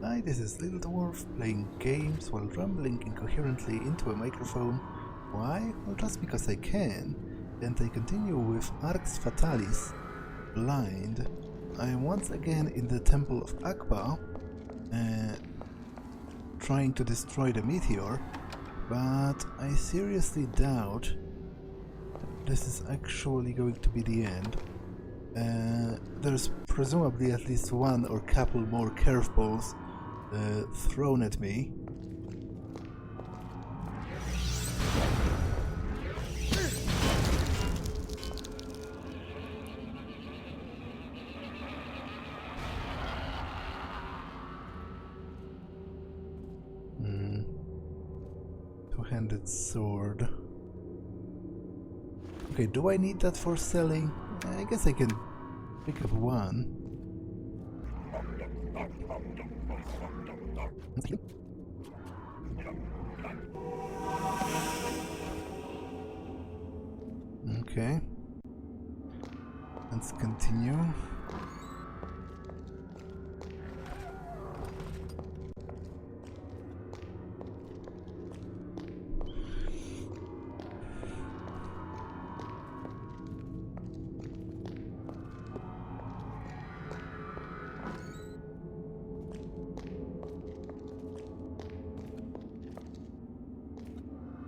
Hi, this is Little Dwarf playing games while rambling incoherently into a microphone. Why? Well, just because I can. And I continue with Arx Fatalis, Blind. I am once again in the Temple of Akbaa, trying to destroy the meteor, but I seriously doubt this is actually going to be the end. There's presumably at least one or couple more curveballs thrown at me. Two-handed sword. Okay, do I need that for selling? I guess I can pick up one. Okay. Let's continue.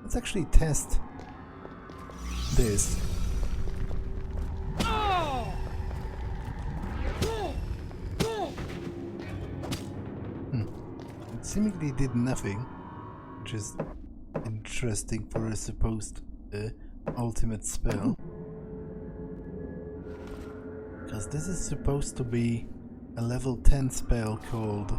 Let's actually test this. It seemingly did nothing, which is interesting for a supposed ultimate spell. Because this is supposed to be a level 10 spell called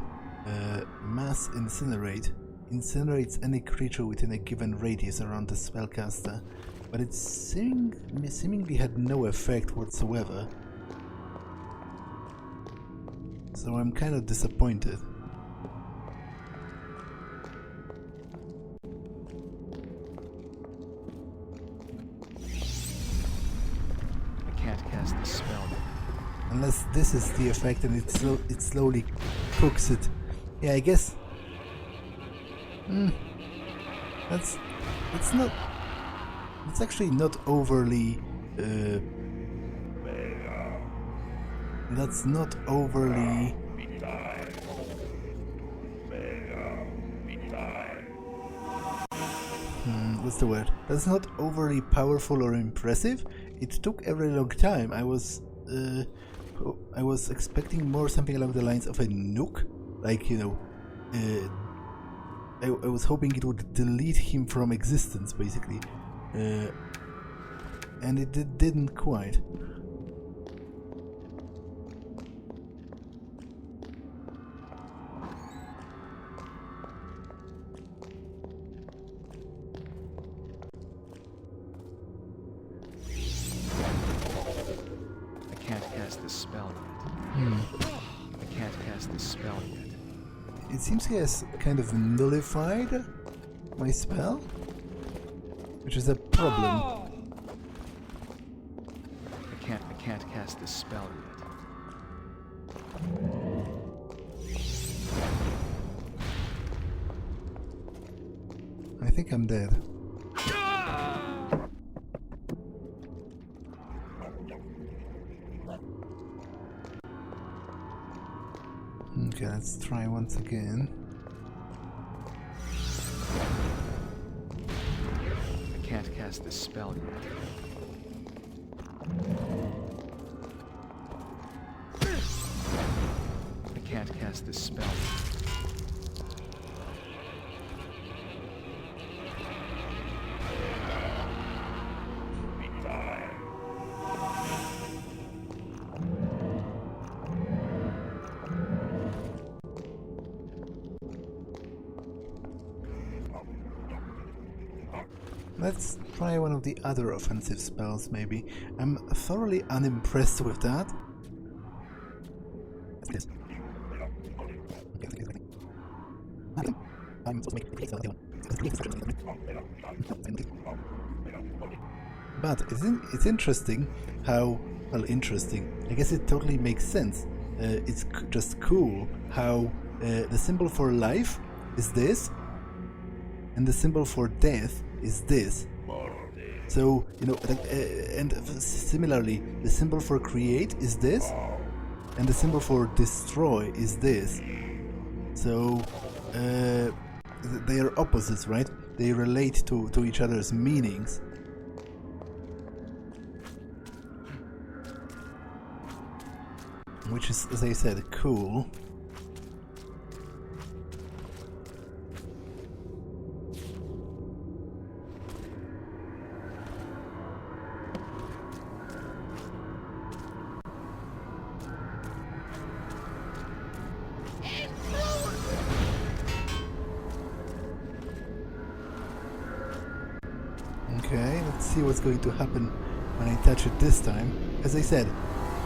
Mass Incinerate. Incinerates any creature within a given radius around the spellcaster, but it seemingly had no effect whatsoever. So I'm kind of disappointed. I can't cast the spell. Unless this is the effect and it slowly cooks it. Yeah, I guess. That's not. It's actually not overly. That's not overly. What's the word? That's not overly powerful or impressive. It took a very long time. I was expecting more something along the lines of a nuke, like I was hoping it would delete him from existence, basically, and it didn't quite. I can't cast this spell yet. I can't cast this spell yet. It seems he has kind of nullified my spell, which is a problem. I can't cast this spell yet. I think I'm dead. Okay, let's try once again. I can't cast this spell yet. I can't cast this spell yet. Let's try one of the other offensive spells, maybe. I'm thoroughly unimpressed with that. Yes. But it's interesting how, well, interesting. I guess it totally makes sense. It's just cool how the symbol for life is this, and the symbol for death is this. So, you know, and similarly, the symbol for create is this, and the symbol for destroy is this. So, they are opposites, right? They relate to each other's meanings. Which is, as I said, cool. Okay, let's see what's going to happen when I touch it this time. As I said,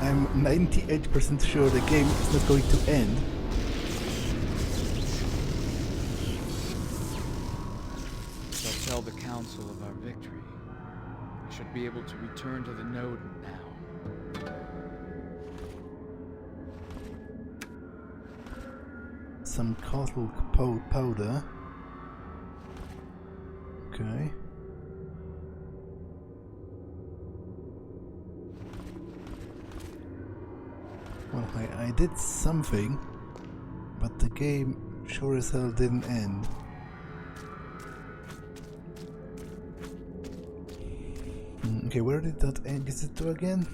I'm 98% sure the game is not going to end. They'll tell the council of our victory. We should be able to return to the node now. Some cotton powder. Okay. Well, I did something, but the game sure as hell didn't end. Okay, where did that end? Is it to again?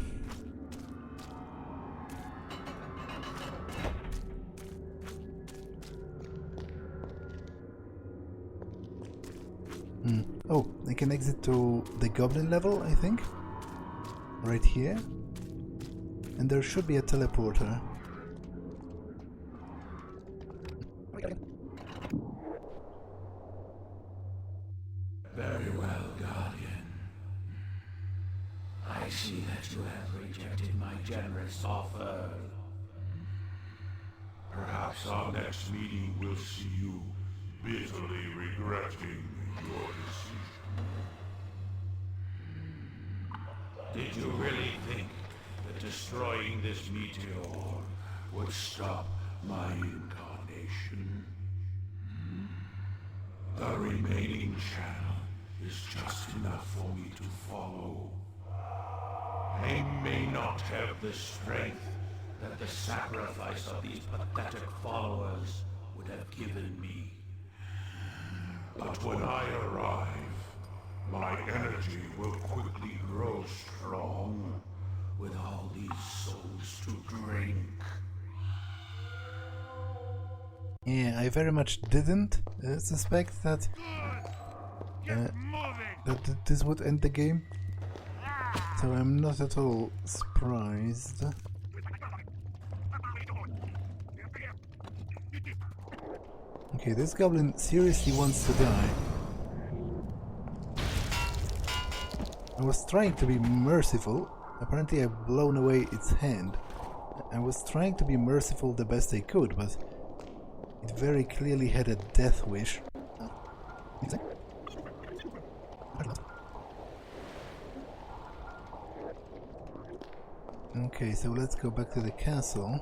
Oh, I can exit to the goblin level, I think. Right here. And there should be a teleporter. Very well, Guardian. I see that you have rejected my generous offer. Perhaps our next meeting will see you bitterly regretting your decision. Did you really think that destroying this meteor would stop my incarnation? The remaining channel is just enough for me to follow. I may not have the strength that the sacrifice of these pathetic followers would have given me. But when I arrive, my energy will quickly grow strong with all these souls to drink. Yeah, I very much didn't suspect that this would end the game. So I'm not at all surprised. Okay, this goblin seriously wants to die. I was trying to be merciful. Apparently I've blown away its hand. I was trying to be merciful the best I could, but it very clearly had a death wish. Okay, so let's go back to the castle.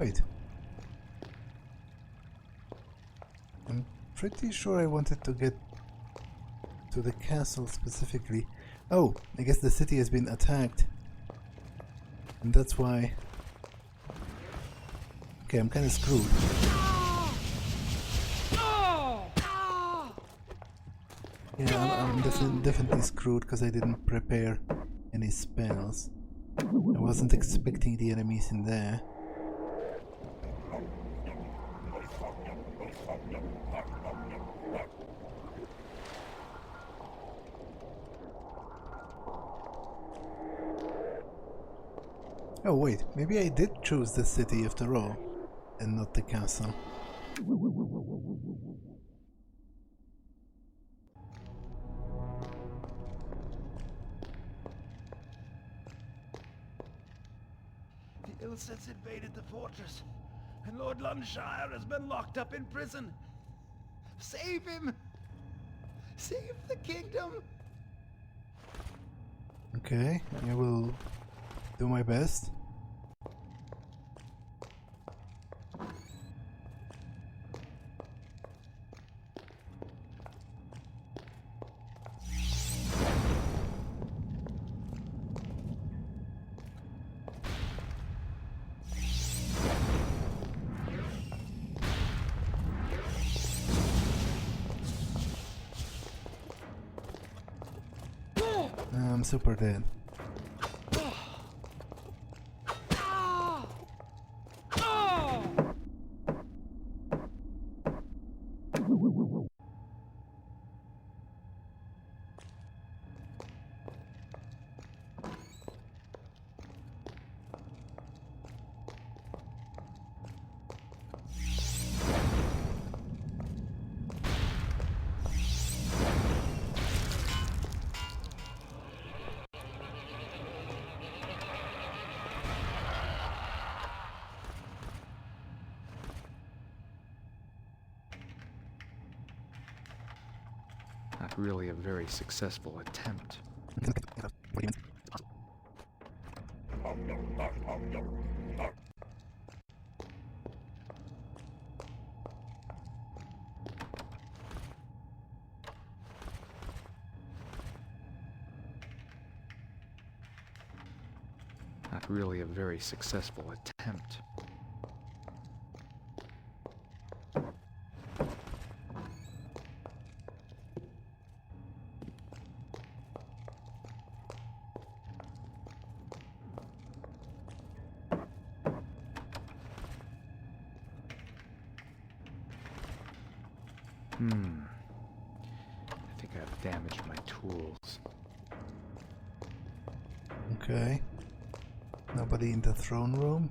Wait. I'm pretty sure I wanted to get to the castle specifically. Oh, I guess the city has been attacked. And that's why... Okay, I'm kinda screwed. Yeah, I'm definitely screwed because I didn't prepare any spells. I wasn't expecting the enemies in there. Oh wait, maybe I did choose the city after all, and not the castle. The Ilsets invaded the fortress, and Lord Lunshire has been locked up in prison. Save him! Save the kingdom! Okay, I will do my best. I'm super dead. Not really a very successful attempt. Not really a very successful attempt. I think I've damaged my tools. Okay. Nobody in the throne room?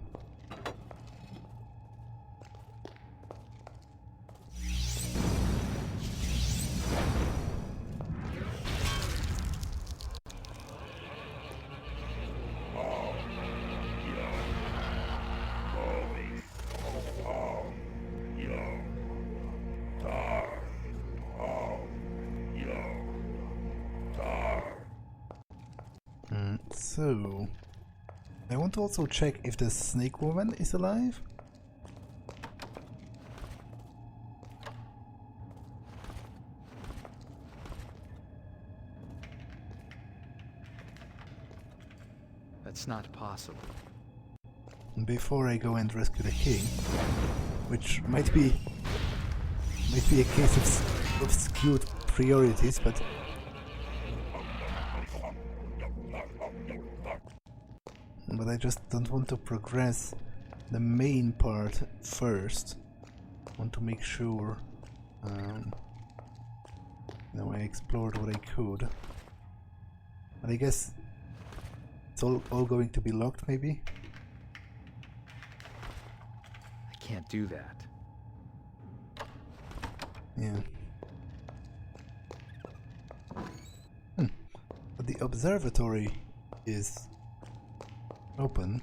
So, I want to also check if the snake woman is alive. That's not possible. Before I go and rescue the king, which might be a case of skewed priorities, but I just don't want to progress the main part first. I want to make sure now I explored what I could. But I guess it's all going to be locked, maybe? I can't do that. Yeah. But the observatory is open.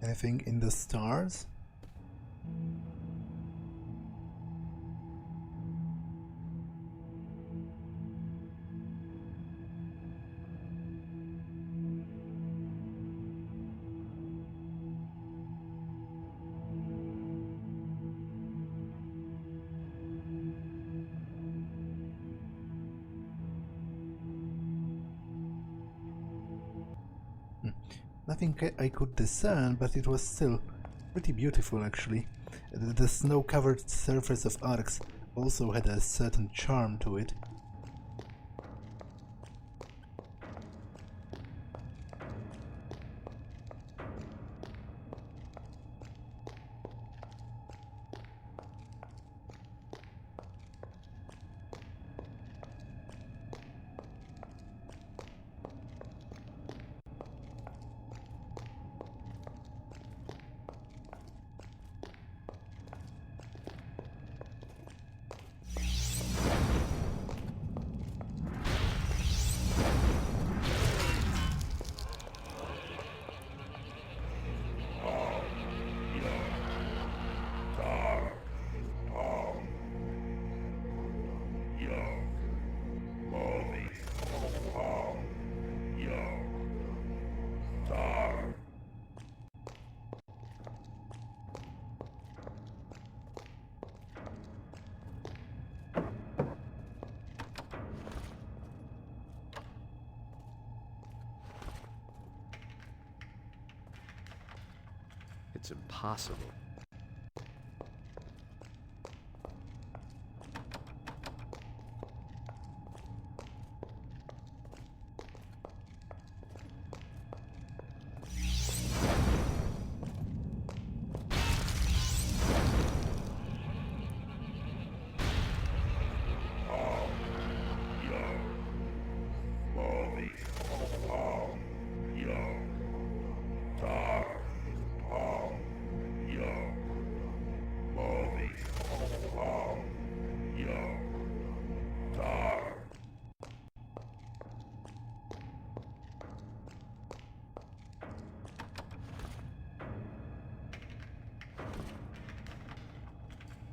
Anything in the stars? Nothing I could discern, but it was still pretty beautiful, actually. The snow-covered surface of Arx also had a certain charm to it. it's impossible.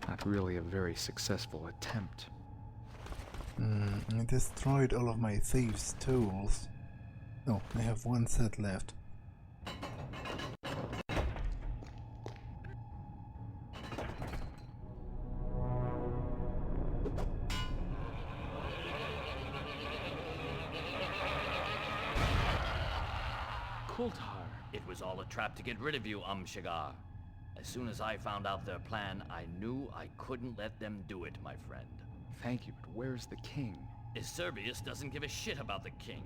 Not really a very successful attempt. I destroyed all of my thieves' tools. No, I have one set left. Kultar. It was all a trap to get rid of you, Shigar. As soon as I found out their plan, I knew I couldn't let them do it, my friend. Thank you, but where's the king? Serbius doesn't give a shit about the king.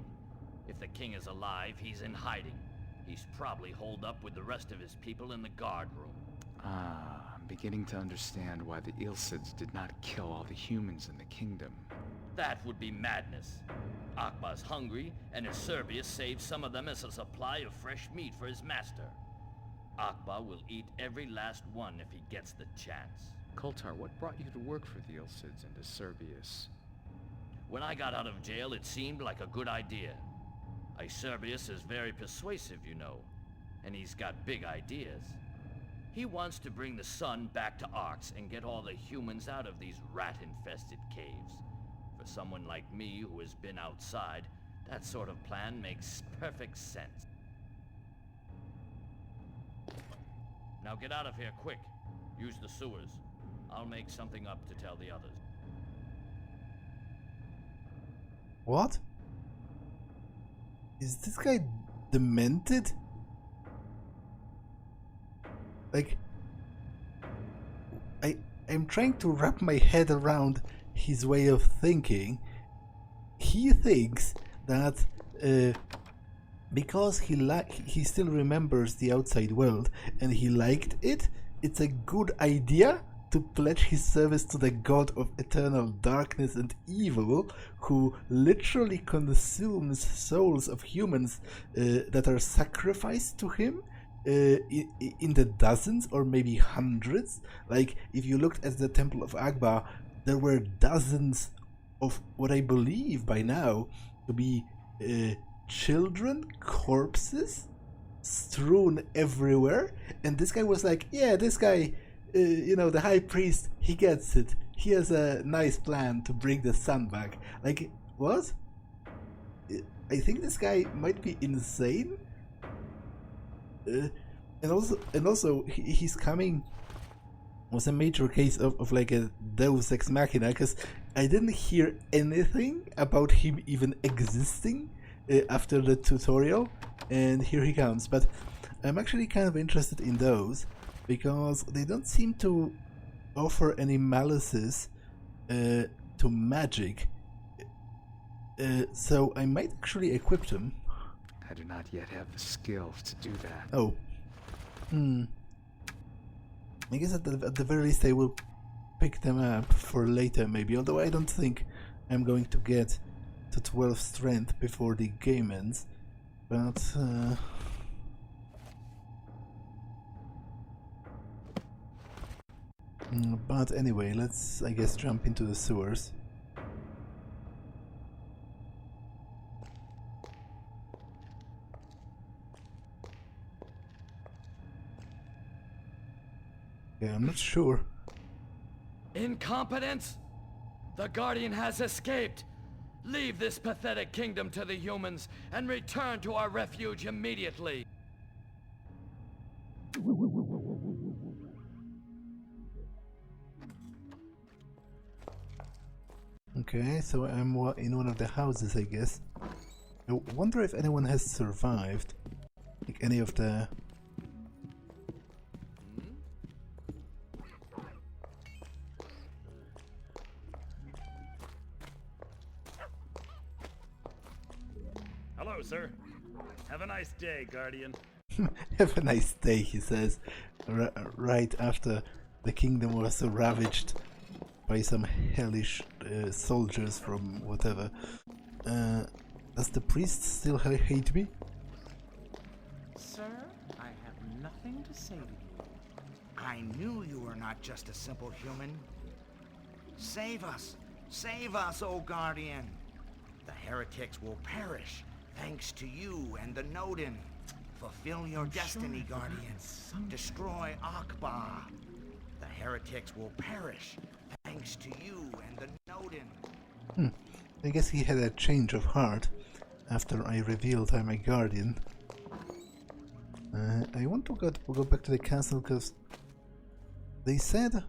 If the king is alive, he's in hiding. He's probably holed up with the rest of his people in the guard room. Ah, I'm beginning to understand why the Ilsids did not kill all the humans in the kingdom. That would be madness. Akbaa's hungry, and Serbius saves some of them as a supply of fresh meat for his master. Akbaa will eat every last one if he gets the chance. Kultar, what brought you to work for the Ilsids and Serbius? When I got out of jail, it seemed like a good idea. Serbius is very persuasive, you know, and he's got big ideas. He wants to bring the sun back to Arx and get all the humans out of these rat-infested caves. For someone like me who has been outside, that sort of plan makes perfect sense. Now get out of here quick. Use the sewers. I'll make something up to tell the others. What? Is this guy demented? Like, I'm trying to wrap my head around his way of thinking. He thinks that because he still remembers the outside world and he liked it, it's a good idea to pledge his service to the god of eternal darkness and evil, who literally consumes souls of humans that are sacrificed to him in the dozens or maybe hundreds. Like, if you looked at the Temple of Akbaa, there were dozens of what I believe by now to be children, corpses, strewn everywhere. And this guy was like, yeah, this guy, you know, the high priest, he gets it. He has a nice plan to bring the sun back. Like, what? I think this guy might be insane. And also, he's coming was a major case of like a Deus Ex Machina, because I didn't hear anything about him even existing after the tutorial, and here he comes. But I'm actually kind of interested in those, because they don't seem to offer any malices to magic, so I might actually equip them. I do not yet have the skills to do that. Oh. I guess at the very least I will pick them up for later maybe, although I don't think I'm going to get to 12 strength before the game ends. But anyway, let's, I guess, jump into the sewers. Yeah, I'm not sure. Incompetence! The Guardian has escaped! Leave this pathetic kingdom to the humans and return to our refuge immediately! Okay, so I'm in one of the houses, I guess. I wonder if anyone has survived. Like any of the go, sir. Have a nice day, Guardian. Have a nice day, he says, right after the kingdom was ravaged by some hellish soldiers from whatever. Does the priest still hate me? Sir, I have nothing to say to you. I knew you were not just a simple human. Save us! Save us, O Guardian! The heretics will perish, thanks to you and the Nodin. Fulfill your destiny, Guardian. Destroy Akbaa. The heretics will perish, thanks to you and the Nodin. I guess he had a change of heart after I revealed I'm a guardian. I want to go back to the castle because they said...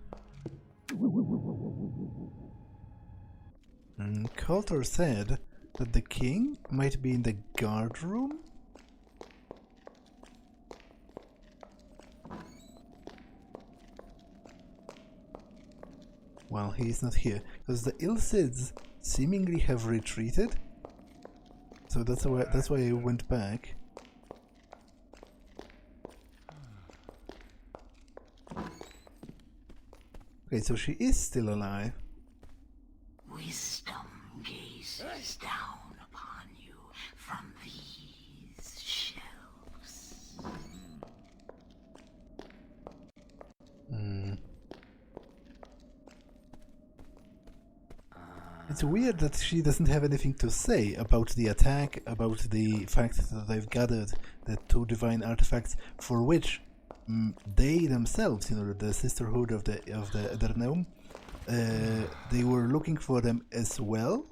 Coulter said that the king might be in the guard room? Well, he is not here, because the Ilsids seemingly have retreated. So that's why I went back. Okay, so she is still alive. Wisdom gazes down upon you from these shelves. It's weird that she doesn't have anything to say about the attack, about the fact that they've gathered the two divine artifacts for which they themselves, you know, the Sisterhood of the Eterneum, they were looking for them as well.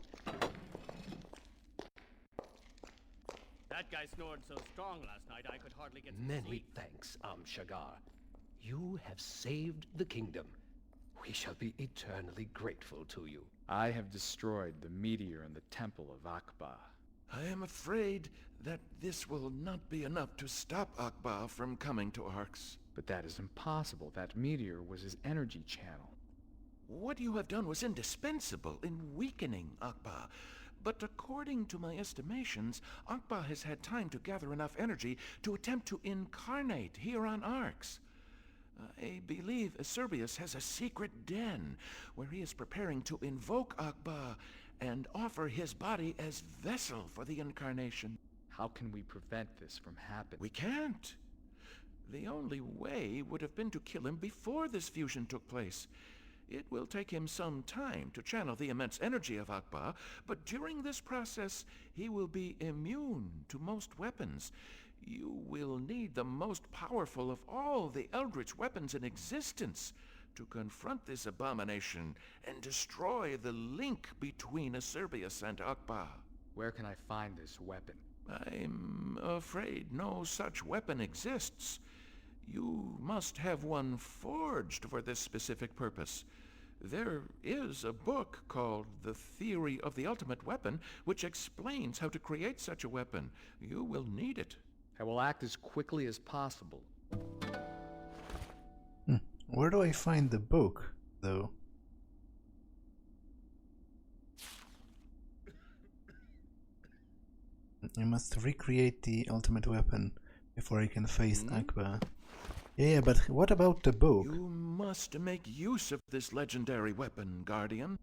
That guy snored so strong last night I could hardly get to Many sleep. thanks, Shagar. You have saved the kingdom. We shall be eternally grateful to you. I have destroyed the meteor in the Temple of Akbaa. I am afraid that this will not be enough to stop Akbaa from coming to Arx. But that is impossible. That meteor was his energy channel. What you have done was indispensable in weakening Akbaa. But according to my estimations, Akbaa has had time to gather enough energy to attempt to incarnate here on Arx. I believe Acerbius has a secret den where he is preparing to invoke Akbaa and offer his body as vessel for the incarnation. How can we prevent this from happening? We can't. The only way would have been to kill him before this fusion took place. It will take him some time to channel the immense energy of Akbaa, but during this process, he will be immune to most weapons. You will need the most powerful of all the eldritch weapons in existence to confront this abomination and destroy the link between Acerbius and Akbaa. Where can I find this weapon? I'm afraid no such weapon exists. You must have one forged for this specific purpose. There is a book called The Theory of the Ultimate Weapon, which explains how to create such a weapon. You will need it. I will act as quickly as possible. Where do I find the book, though? I must recreate the ultimate weapon before I can face Akbaa. Yeah, but what about the book? You must make use of this legendary weapon, Guardian.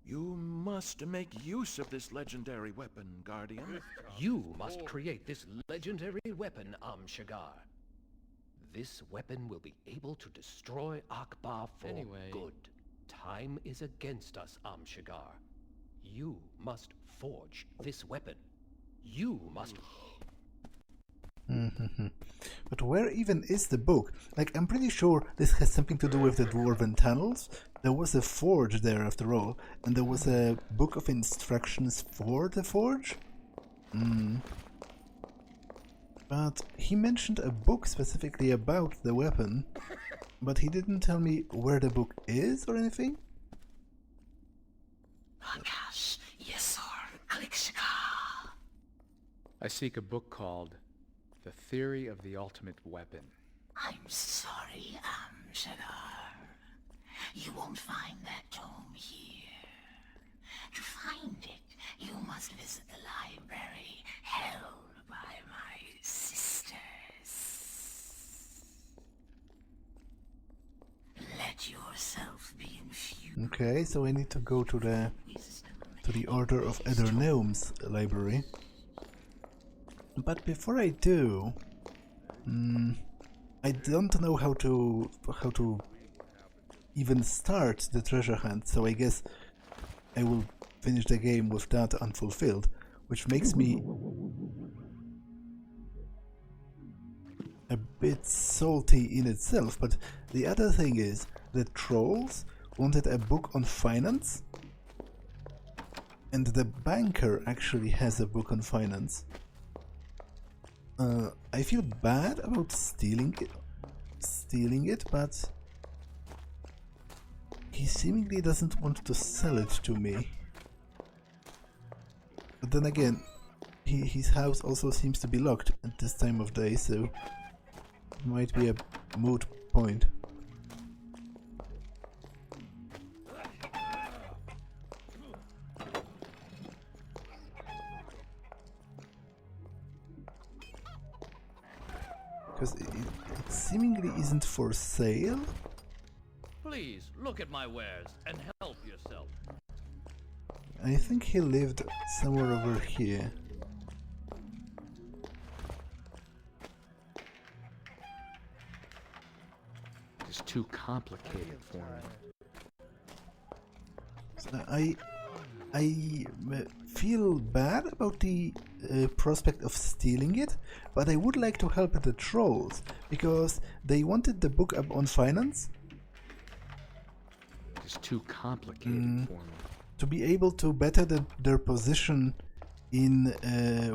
You must make use of this legendary weapon, Guardian. You must create this legendary weapon, Shagar. This weapon will be able to destroy Akbaa for good. Time is against us, Shagar. You must forge this weapon. You must... But where even is the book? Like, I'm pretty sure this has something to do with the dwarven tunnels. There was a forge there after all, and there was a book of instructions for the forge? But he mentioned a book specifically about the weapon, but he didn't tell me where the book is or anything? Akash, Yesor, Kalixka. I seek a book called The Theory of the Ultimate Weapon. I'm sorry, Shagar. You won't find that tome here. To find it, you must visit the library held Okay, so I need to go to the Order of Other Gnomes library. But before I do, I don't know how to even start the treasure hunt. So I guess I will finish the game with that unfulfilled, which makes me a bit salty in itself. But the other thing is, the trolls wanted a book on finance, and the banker actually has a book on finance. I feel bad about stealing it, but he seemingly doesn't want to sell it to me. But then again, his house also seems to be locked at this time of day, so it might be a moot point. Because it seemingly isn't for sale. Please, look at my wares and help yourself. I think he lived somewhere over here. It's too complicated for me. So I feel bad about the prospect of stealing it, but I would like to help the trolls, because they wanted the book up on finance. It's too complicated for me. To be able to better their position in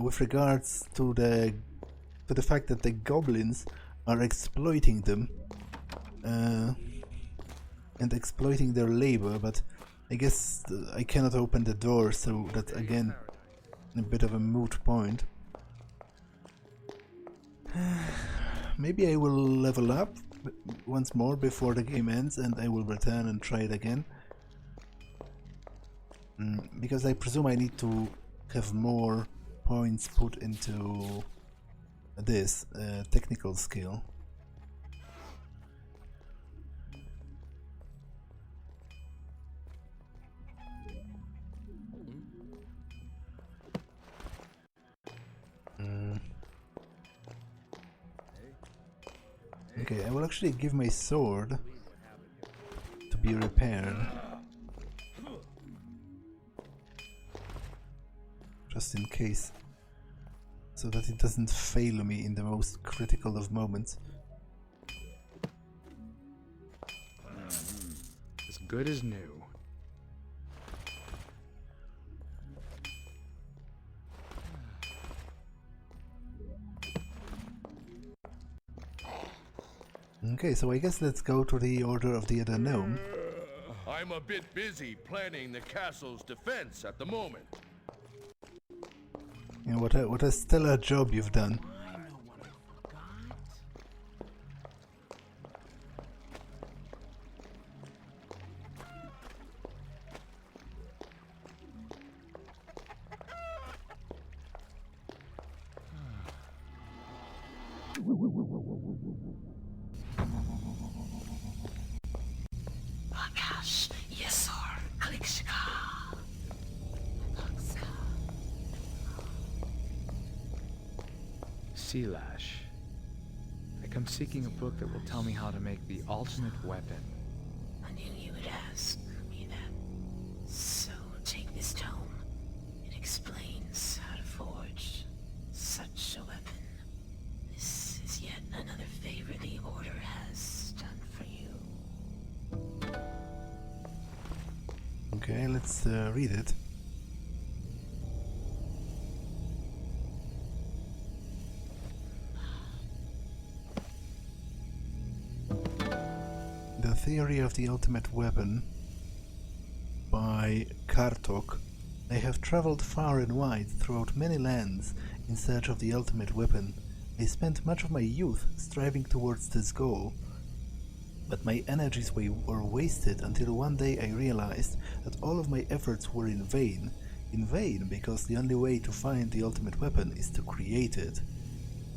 with regards to the fact that the goblins are exploiting them and exploiting their labor, but I guess I cannot open the door, so that's again a bit of a moot point. Maybe I will level up once more before the game ends, and I will return and try it again. Because I presume I need to have more points put into this technical skill. Okay, I will actually give my sword to be repaired. Just in case. So that it doesn't fail me in the most critical of moments. As good as new. Okay, so I guess let's go to the Order of the Other Gnome. I'm a bit busy planning the castle's defense at the moment. Yeah, what a stellar job you've done. Akash, Yesor, Alikshika. Sealash. I come seeking a book that will tell me how to make the ultimate weapon. I knew you would ask me that. So take this tome. It explains how to forge such a weapon. This is yet another favor the Order has done for you. Okay, let's read it. The Theory of the Ultimate Weapon by Kartok. I have traveled far and wide throughout many lands in search of the ultimate weapon. I spent much of my youth striving towards this goal, but my energies were wasted until one day I realized that all of my efforts were in vain. In vain because the only way to find the ultimate weapon is to create it.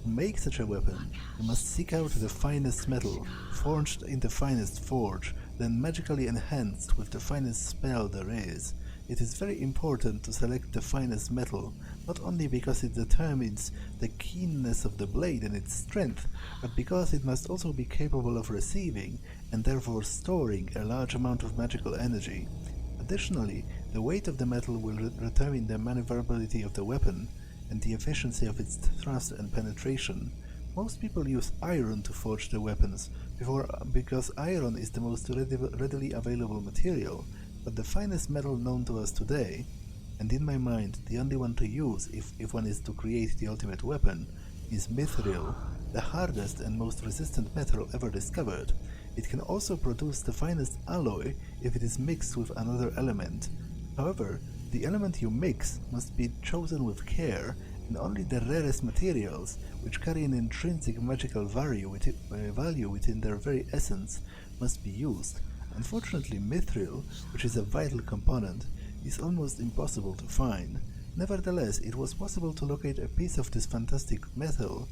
To make such a weapon, you must seek out the finest metal, forged in the finest forge, then magically enhanced with the finest spell there is, it is very important to select the finest metal, not only because it determines the keenness of the blade and its strength, but because it must also be capable of receiving, and therefore storing, a large amount of magical energy. Additionally, the weight of the metal will determine the maneuverability of the weapon, and the efficiency of its thrust and penetration. Most people use iron to forge their weapons, because iron is the most readily available material, but the finest metal known to us today, and in my mind the only one to use if one is to create the ultimate weapon, is mithril, the hardest and most resistant metal ever discovered. It can also produce the finest alloy if it is mixed with another element. However, the element you mix must be chosen with care, and only the rarest materials, which carry an intrinsic magical value within their very essence, must be used. Unfortunately, mithril, which is a vital component, is almost impossible to find. Nevertheless, it was possible to locate a piece of this fantastic metal.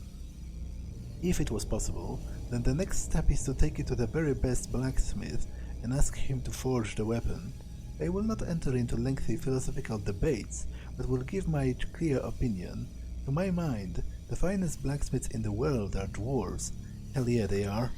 If it was possible, then the next step is to take it to the very best blacksmith and ask him to forge the weapon. I will not enter into lengthy philosophical debates, but will give my clear opinion. To my mind, the finest blacksmiths in the world are dwarves. Hell yeah, they are.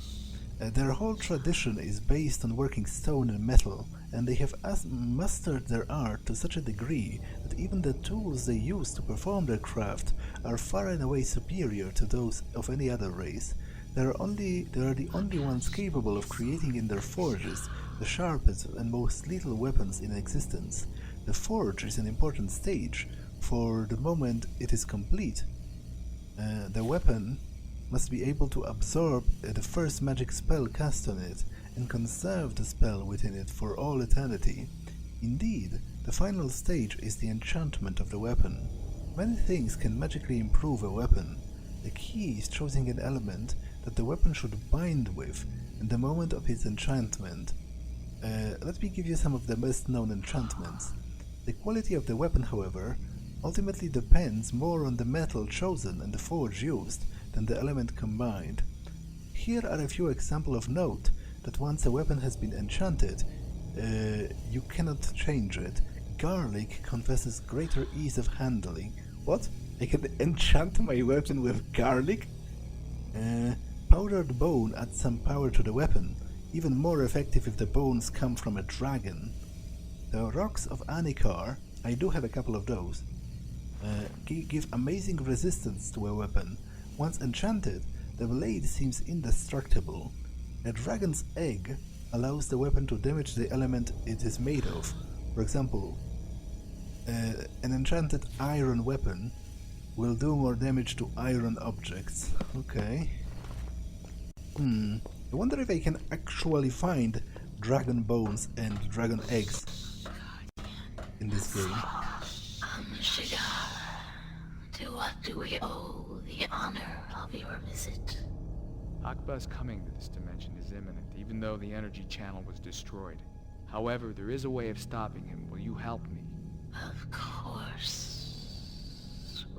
Their whole tradition is based on working stone and metal, and they have mastered their art to such a degree that even the tools they use to perform their craft are far and away superior to those of any other race. They are the only ones capable of creating in their forges the sharpest and most lethal weapons in existence. The forge is an important stage, for the moment it is complete. The weapon must be able to absorb the first magic spell cast on it and conserve the spell within it for all eternity. Indeed, the final stage is the enchantment of the weapon. Many things can magically improve a weapon. The key is choosing an element that the weapon should bind with in the moment of its enchantment. Let me give you some of the best known enchantments. The quality of the weapon, however, ultimately depends more on the metal chosen and the forge used than the element combined. Here are a few examples of note that once a weapon has been enchanted, you cannot change it. Garlic confesses greater ease of handling. What? I can enchant my weapon with garlic? Powdered bone adds some power to the weapon, even more effective if the bones come from a dragon. The rocks of Anikar, I do have a couple of those, give amazing resistance to a weapon. Once enchanted, the blade seems indestructible. A dragon's egg allows the weapon to damage the element it is made of. For example, an enchanted iron weapon will do more damage to iron objects. Okay. I wonder if I can actually find dragon bones and dragon eggs in this game. To what do we owe the honor of your visit? Akbaa's coming to this dimension is imminent, even though the energy channel was destroyed. However, there is a way of stopping him. Will you help me? Of course,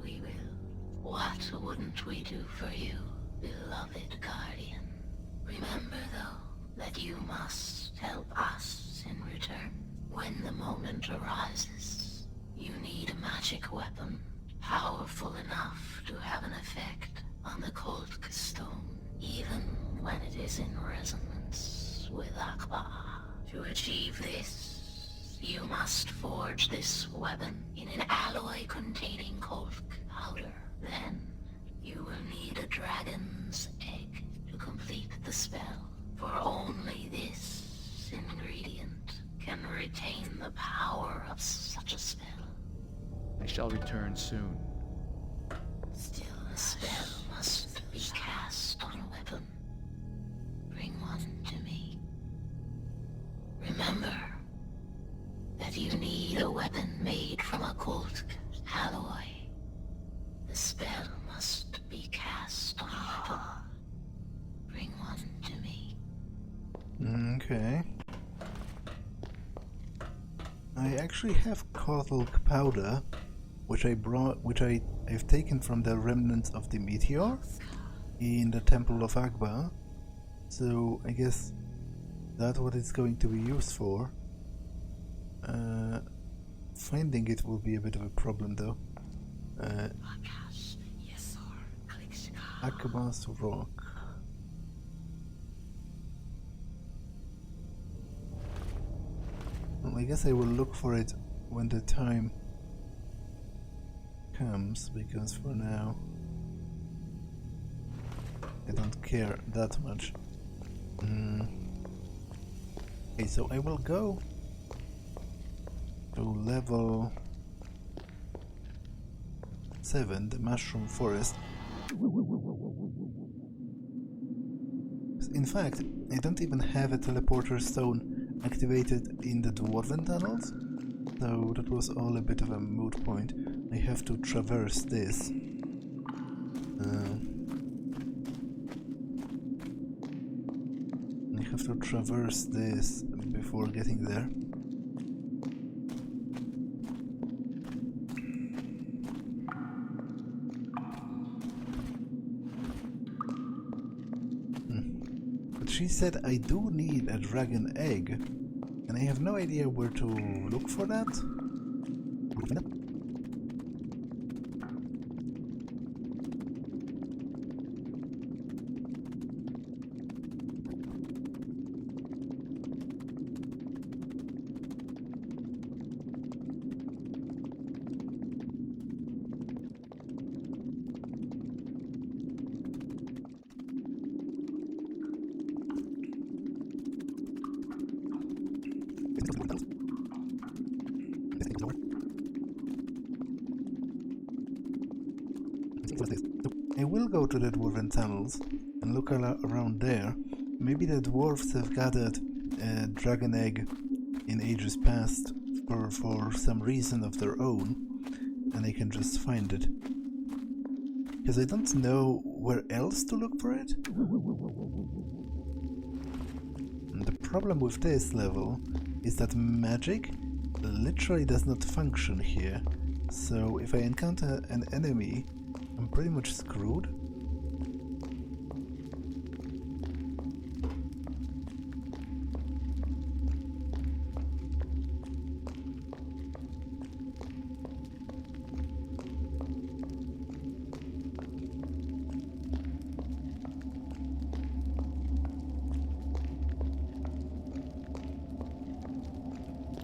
we will. What wouldn't we do for you, beloved Guardian? Remember, though, that you must help us in return. When the moment arises, you need a magic weapon, powerful enough to have an effect on the Koltk stone, even when it is in resonance with Akbaa. To achieve this, you must forge this weapon in an alloy containing Koltk powder. Then, you will need a dragon's egg to complete the spell, for only this ingredient can retain the power of such a spell. I shall return soon. Still, the spell must be cast on a weapon. Bring one to me. Remember that you need a weapon made from a Koltk alloy. The spell must be cast on a weapon. Bring one to me. Okay. I actually have Koltk powder, which I've taken from the remnants of the meteor in the Temple of Akbaa. So I guess That's what it's going to be used for. Finding it will be a bit of a problem though. Akbaa's rock. Well, I guess I will look for it when the time comes, because for now I don't care that much. Okay, so I will go to level 7, the mushroom forest. In fact, I don't even have a teleporter stone activated in the dwarven tunnels, so that was all a bit of a moot point. I have to traverse this. I have to traverse this before getting there. But she said I do need a dragon egg, and I have no idea where to look for that. I will go to the dwarven tunnels and look around there. Maybe the dwarves have gathered a dragon egg in ages past for some reason of their own, and I can just find it. Because I don't know where else to look for it. And the problem with this level is that magic literally does not function here. So if I encounter an enemy, I'm pretty much screwed.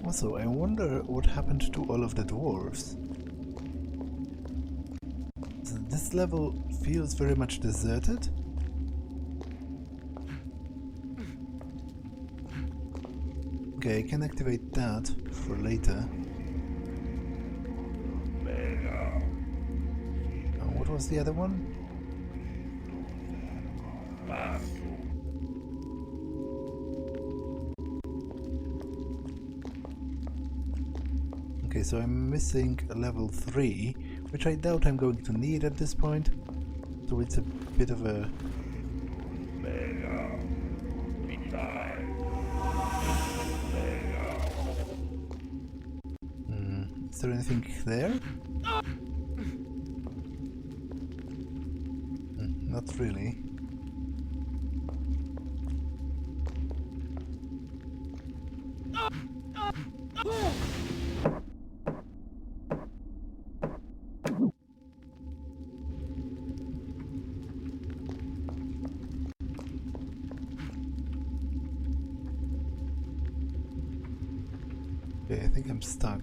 Also, I wonder what happened to all of the dwarves. This level feels very much deserted. Okay, I can activate that for later. What was the other one? Okay, so I'm missing a level 3, which I doubt I'm going to need at this point. So it's a bit of a... Is there anything there? Not really. Okay, I think I'm stuck.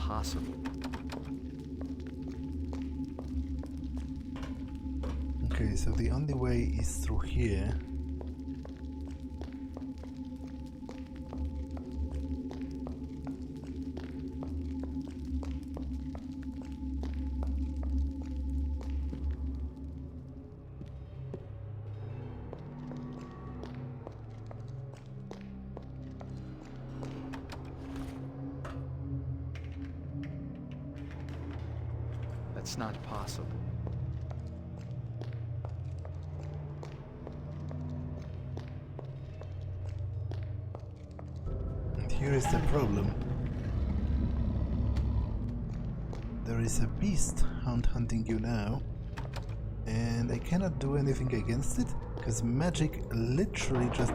impossible. Okay, so the only way is through here. That's not possible. And here is the problem. There is a beast hunting you now, and I cannot do anything against it because magic literally just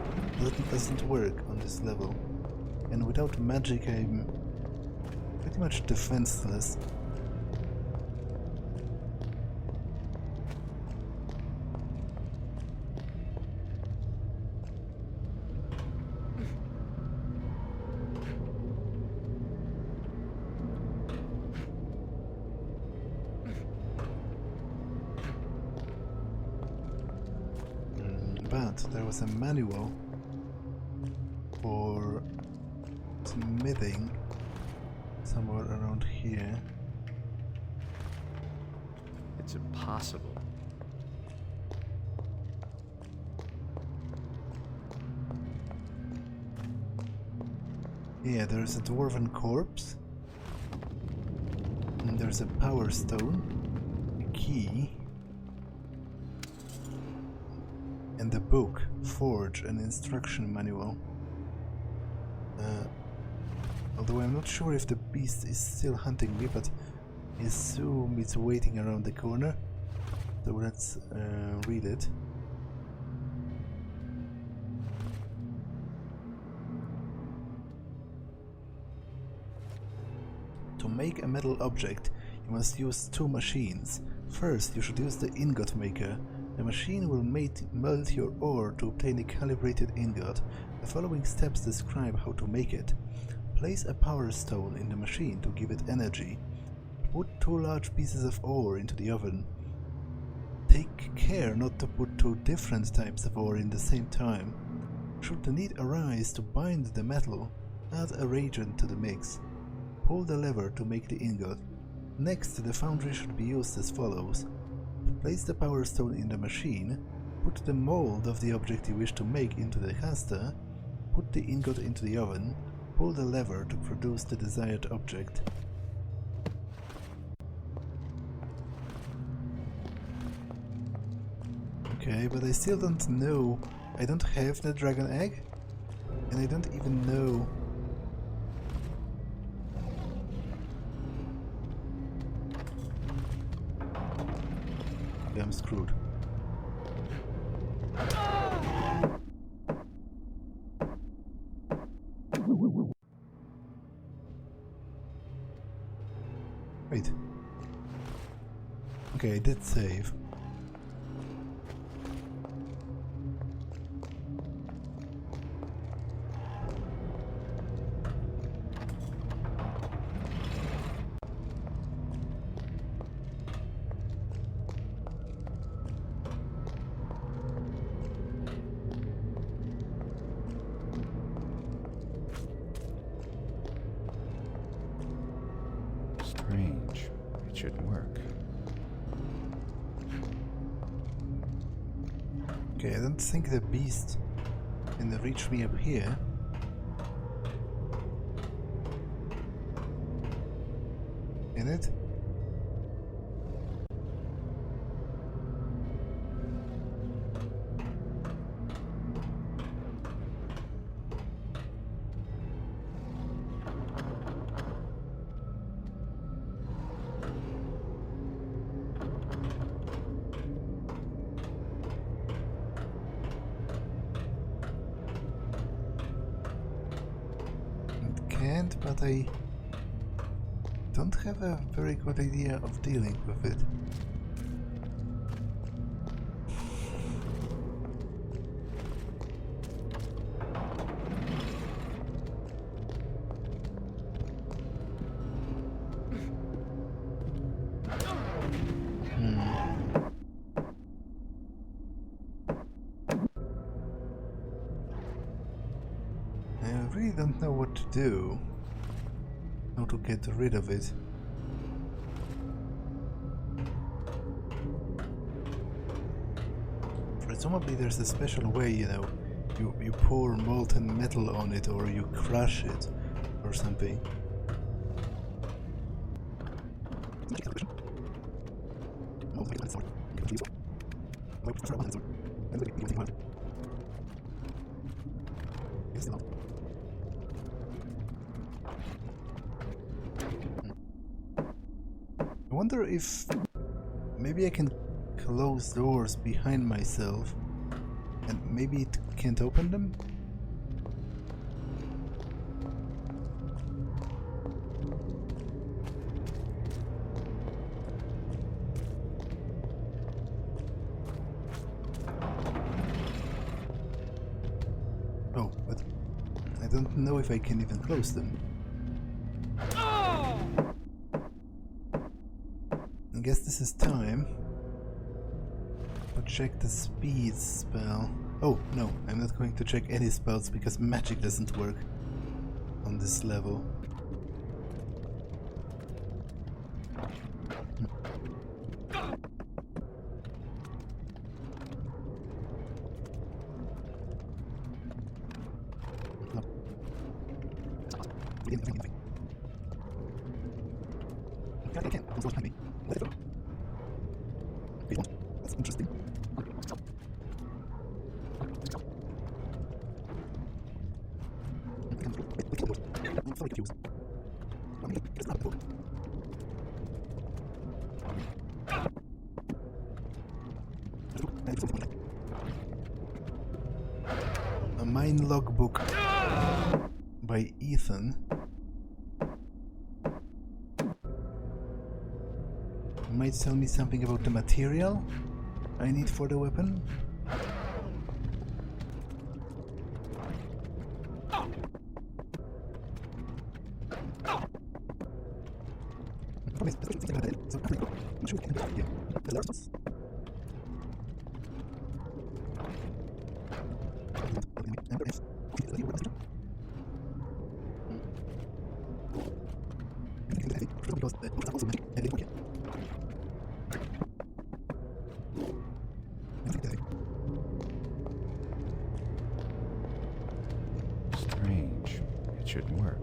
doesn't work on this level. And without magic I'm pretty much defenseless. But there was a manual for smithing somewhere around here. It's impossible. Yeah, there's a dwarven corpse. And there's a power stone, a key, and the book, Forge, an instruction manual. Although I'm not sure if the beast is still hunting me, but I assume it's waiting around the corner. So let's read it. To make a metal object, you must use two machines. First, you should use the ingot maker. The machine will melt your ore to obtain a calibrated ingot. The following steps describe how to make it. Place a power stone in the machine to give it energy. Put 2 large pieces of ore into the oven. Take care not to put 2 different types of ore in the same time. Should the need arise to bind the metal, add a reagent to the mix. Pull the lever to make the ingot. Next, the foundry should be used as follows. Place the power stone in the machine, put the mold of the object you wish to make into the caster, put the ingot into the oven, pull the lever to produce the desired object. Okay, but I still don't know. I don't have the dragon egg, and I don't even know. I'm screwed. Wait. Okay, I did save. Strange. It should work. Okay, I don't think the beast can reach me up here. In it? But I don't have a very good idea of dealing with it. really don't know what to do. How to get rid of it. Presumably there's a special way, you know, you pour molten metal on it or you crush it or something. I wonder if maybe I can close doors behind myself and maybe it can't open them? Oh, but I don't know if I can even close them. I guess this is time to check the speed spell. Oh, no, I'm not going to check any spells because magic doesn't work on this level. That's interesting. A mine logbook by Ethan. Might tell me something about the material I need for the weapon. Strange. It should work.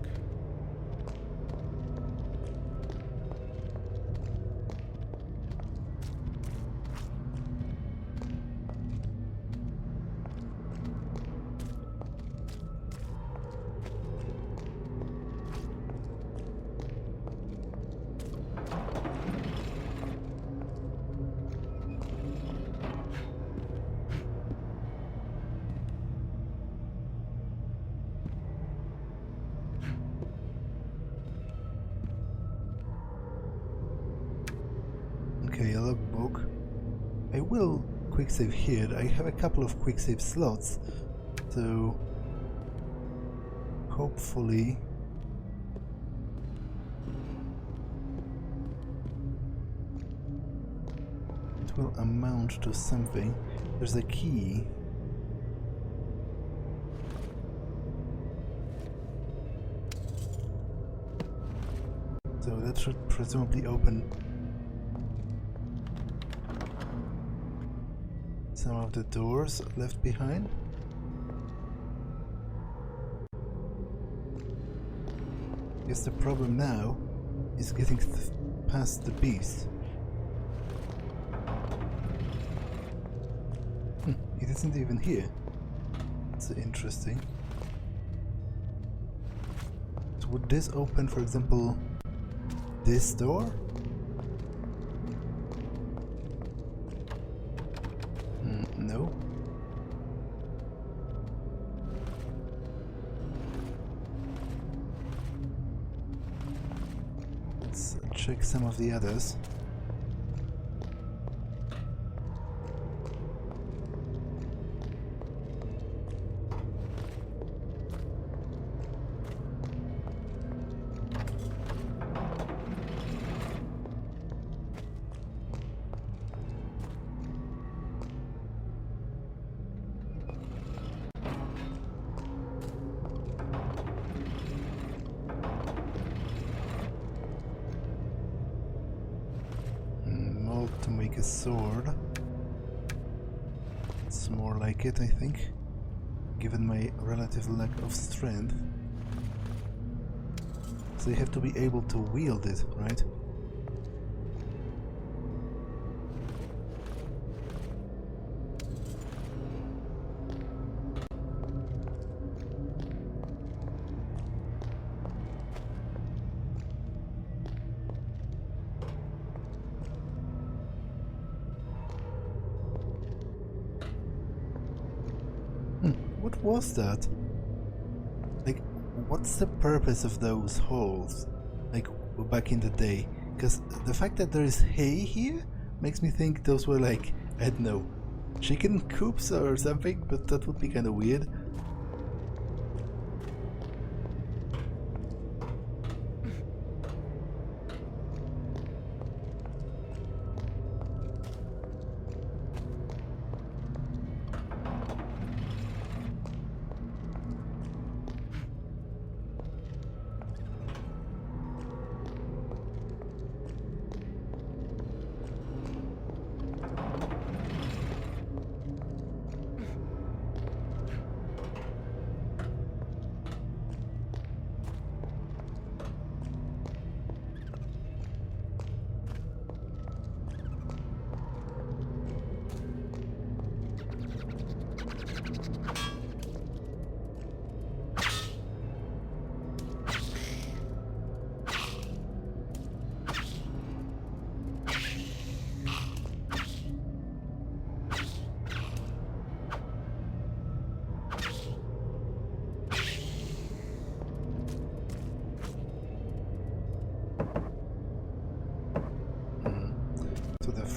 Okay, a logbook. I will quick save here. I have a couple of quick save slots, so hopefully it will amount to something. There's a key. So that should presumably open some of the doors left behind. Guess the problem now is getting past the beast. It isn't even here. It's interesting. So would this open, for example, this door? No. Let's check some of the others. metal to make a sword. It's more like it, I think, given my relative lack of strength. So you have to be able to wield it, right? What was that? Like, what's the purpose of those holes? Like, back in the day? Because the fact that there is hay here makes me think those were like, I don't know, chicken coops or something, but that would be kind of weird.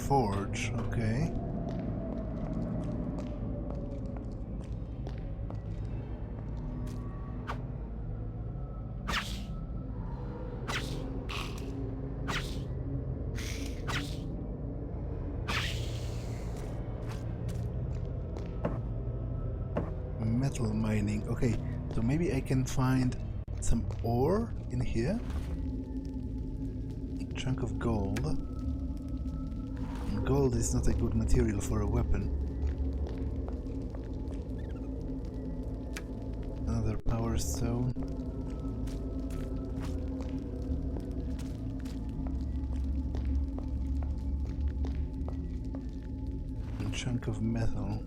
Forge, okay. Metal mining, okay, so maybe I can find some ore in here. A chunk of gold. Gold is not a good material for a weapon. Another power stone. A chunk of metal.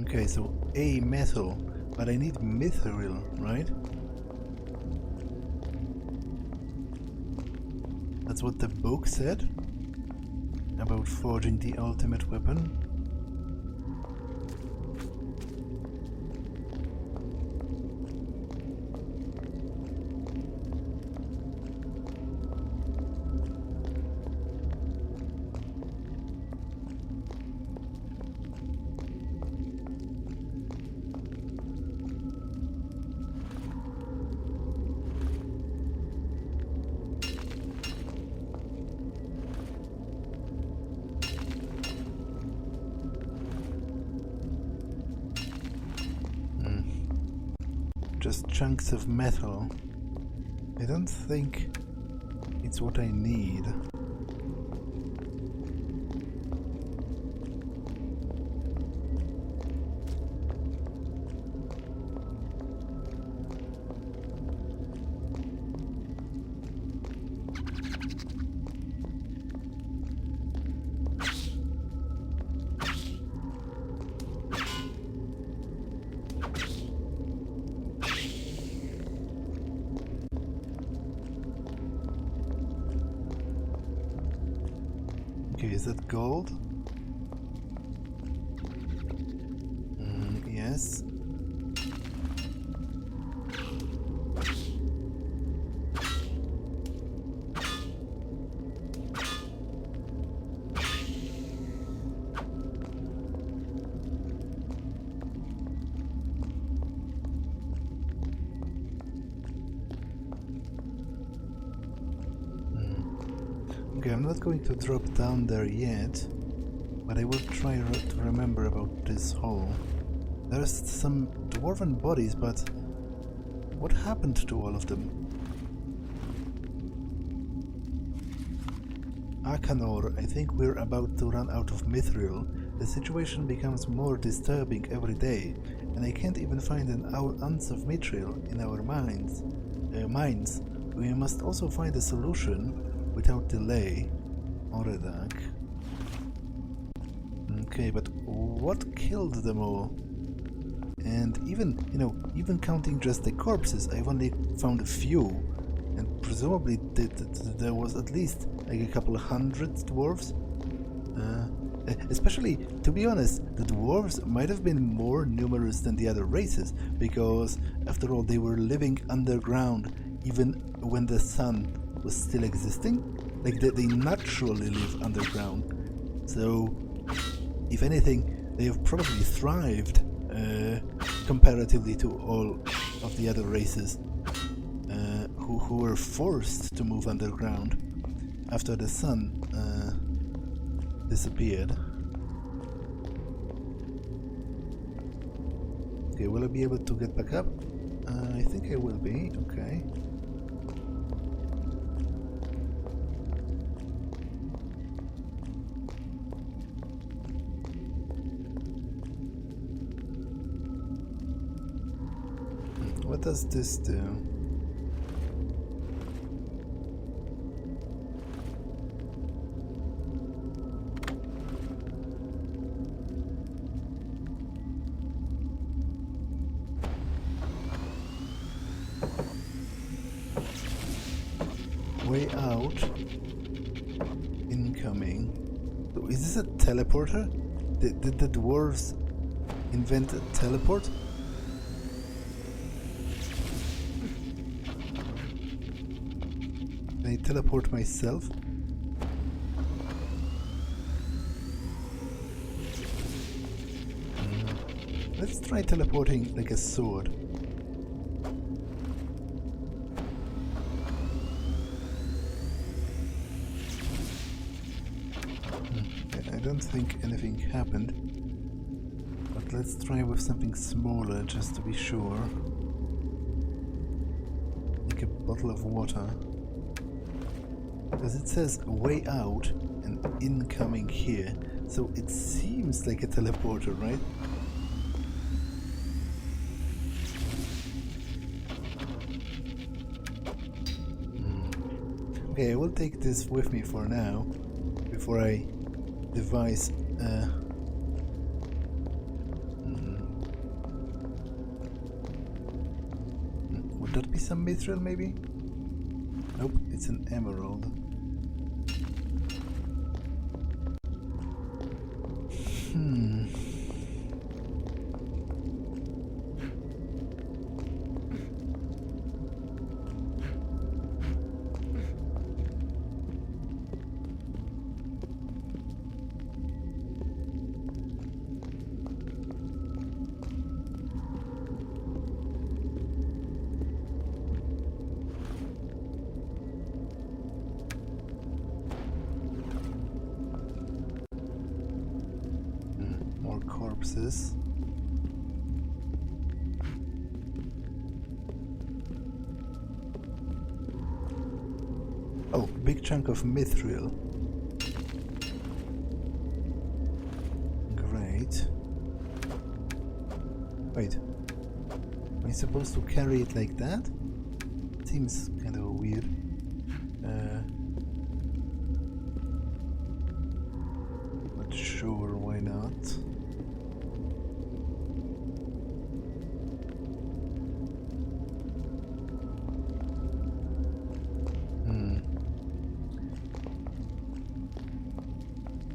Okay, so a metal, but I need mithril, right? That's what the book said about forging the ultimate weapon. Just chunks of metal. I don't think it's what I need. Okay, is that gold? Yes. Okay, I'm not going to drop down there yet, but I will try to remember about this hole. There's some dwarven bodies, but What happened to all of them? Arkanor, I think we're about to run out of mithril. The situation becomes more disturbing every day, and I can't even find an ounce of mithril in our mines. We must also find a solution without delay. Oredak. Okay, but what killed them all? And even counting just the corpses, I've only found a few, and presumably there was at least like a couple hundred dwarves. Especially, to be honest, the dwarves might have been more numerous than the other races, because after all they were living underground even when the sun was still existing. Like they naturally live underground. So, if anything, they have probably thrived comparatively to all of the other races who were forced to move underground after the sun disappeared. Okay, will I be able to get back up? I think I will be. Okay. What does this do? Way out. Incoming. Is this a teleporter? Did the dwarves invent a teleport? Can I teleport myself? Let's try teleporting like a sword. I don't think anything happened, but let's try with something smaller just to be sure. Like a bottle of water. Because it says way out and incoming here, so it seems like a teleporter, right? Okay, I will take this with me for now, before I devise would that be some mithril maybe? Nope, it's an emerald. More corpses. Oh, big chunk of mithril. Great. Wait. Am I supposed to carry it like that? Seems kind of weird. But sure, why not?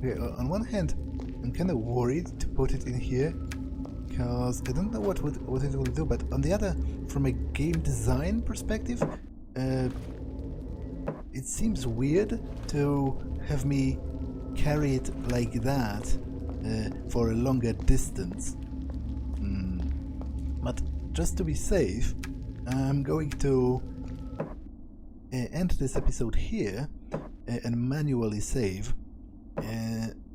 Okay, on one hand, I'm kind of worried to put it in here, because I don't know what it will do, but on the other, from a game design perspective, it seems weird to have me carry it like that for a longer distance. But just to be safe, I'm going to end this episode here and manually save.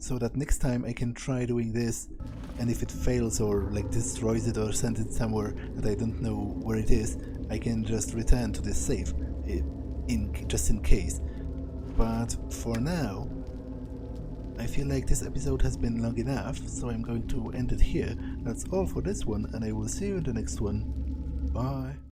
so that next time I can try doing this, and if it fails or like destroys it or sends it somewhere that I don't know where it is, I can just return to this save, just in case. But for now, I feel like this episode has been long enough, so I'm going to end it here. That's all for this one, and I will see you in the next one. Bye!